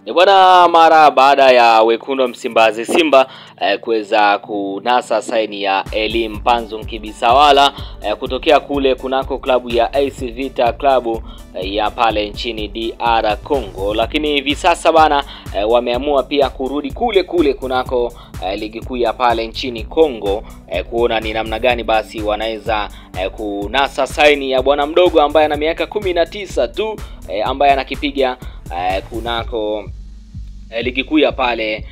Bwana, mara baada ya wekundu wa Msimbazi Simba kuweza kunasa saini ya Elie Mpanzu Nkibisawala kutokea kule kunako klabu ya AC Vita klabu ya pale nchini DR Congo, lakini hivi sasa bana wameamua pia kurudi kule kunako ligi kuu ya pale nchini Congo kuona ni namna gani basi wanaweza kunasa saini ya bwana mdogo ambaye ana miaka 19 tu ambaye anakipiga kunako ligi kuu ya pale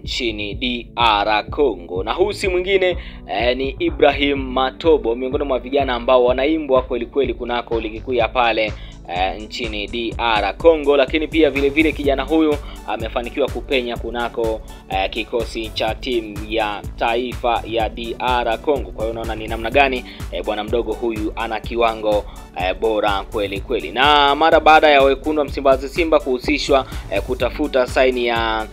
nchini DR Congo, na huyu si mwingine ni Ibrahim Matobo, miongoni mwa vijana ambao wanaimbwa kweli kweli kunako ligi kuu ya pale nchini DR Congo. Lakini pia vile vile kijana huyu amefanikiwa kupenya kunako kikosi cha timu ya taifa ya DR Congo. Kwa hiyo unaona ni namna gani bwana mdogo huyu ana kiwango bora kweli kweli. Na mara baada ya wekundu wa Msimbazi Simba kuhusishwa kutafuta saini ya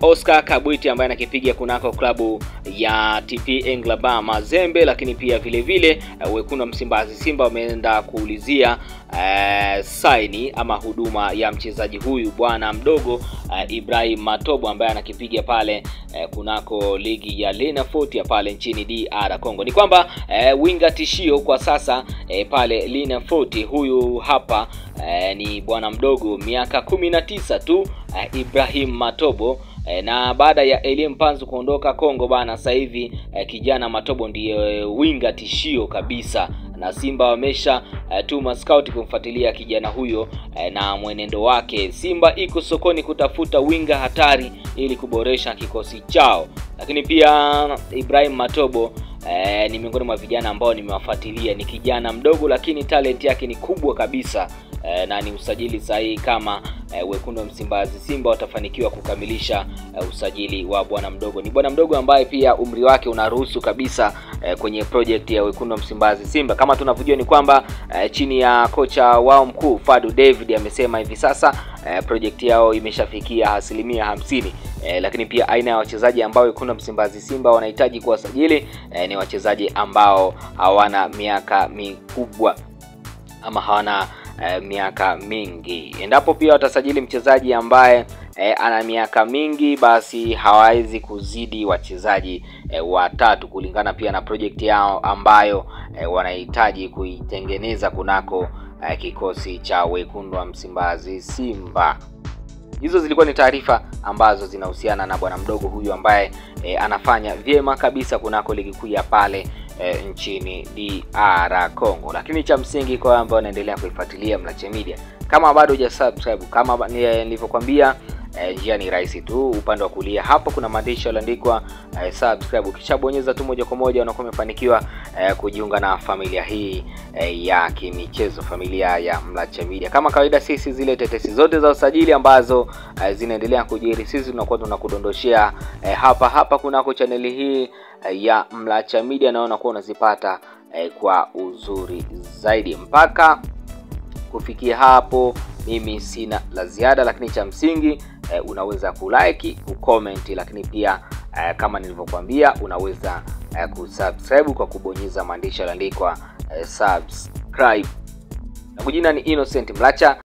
Oscar Kabwiti ambaye anakipiga kunako klabu ya TP Englaba Mazembe, lakini pia vile vile wekundu wa Msimbazi Simba wameenda kuulizia saini ama huduma ya mchezaji huyu bwana mdogo Ibrahim Matobo ambaye anakipiga pale kunako ligi ya Linafoot ya pale nchini DR Congo. Ni kwamba winga tishio kwa sasa pale Linafoot huyu hapa ni bwana mdogo miaka 19 tu Ibrahim Matobo. Na baada ya Elie Mpanzu kuondoka Kongo bana, sasa hivi kijana Matobo ndiye winga tishio kabisa, na Simba wamesha tuma scout kumfuatilia kijana huyo na mwenendo wake. Simba iko sokoni kutafuta winga hatari ili kuboresha kikosi chao, lakini pia Ibrahim Matobo ni miongoni mwa vijana ambao nimewafuatilia. Ni kijana mdogo lakini talent yake ni kubwa kabisa, na ni usajili sahihi kama wekundu wa Msimbazi Simba watafanikiwa kukamilisha usajili wa bwana mdogo. Ni bwana mdogo ambaye pia umri wake unaruhusu kabisa kwenye project ya wekundu wa Msimbazi Simba. Kama tunavyojua ni kwamba chini ya kocha wao mkuu Fadu David amesema hivi sasa project yao imeshafikia 50%. Lakini pia aina ya wachezaji ambao wekundu wa Msimbazi Simba wanahitaji kuwasajili ni wachezaji ambao hawana miaka mikubwa ama hawana miaka mingi. Endapo pia watasajili mchezaji ambaye ana miaka mingi, basi hawawezi kuzidi wachezaji watatu kulingana pia na project yao ambayo wanahitaji kuitengeneza kunako kikosi cha wekundu wa Msimbazi Simba. Hizo zilikuwa ni taarifa ambazo zinahusiana na bwana mdogo huyu ambaye anafanya vyema kabisa kunako ligi kuu ya pale nchini DR Congo. Lakini cha msingi kwa ambao wanaendelea kuifuatilia Mlache Media, kama bado hujasubscribe, kama nilivyokuambia, njia ni rahisi tu. Upande wa kulia hapo kuna maandishi yaliyoandikwa subscribe. Ukishabonyeza tu moja kwa moja unakuwa umefanikiwa kujiunga na familia hii ya kimichezo, familia ya Mlache Media. Kama kawaida, sisi zile tetesi zote za usajili ambazo zinaendelea kujiri, sisi tunakuwa tunakudondoshia hapa kunako channel hii ya Mlache Media, na unakuwa unazipata kwa uzuri zaidi. Mpaka kufikia hapo mimi sina la ziada, lakini cha msingi unaweza kulike, kucomment, lakini pia kama nilivyokuambia unaweza kusubscribe kwa kubonyeza maandishi yaliyoandikwa subscribe. Na kujina ni Innocent Mlacha.